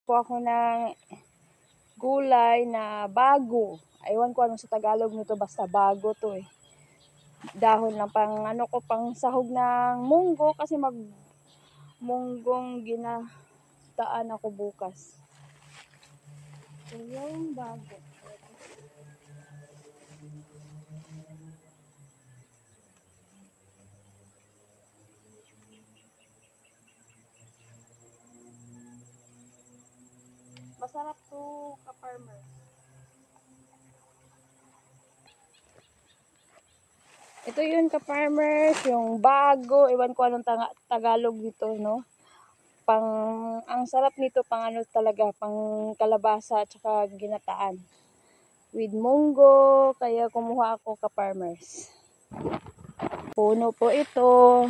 po ako ng gulay na bago. Ewan ko anong sa Tagalog nito, basta bago to eh. Dahon lang pang ano ko, pang sahog ng munggo kasi mag munggong ginataan ako bukas. So yung bago. Masarap to, ka-farmer. Ito yun, ka-farmers, yung bago, ewan ko anong Tagalog dito, no? Ang sarap nito, pang ano talaga, pang kalabasa at saka ginataan. With munggo, kaya kumuha ako, ka-farmers. Puno po ito.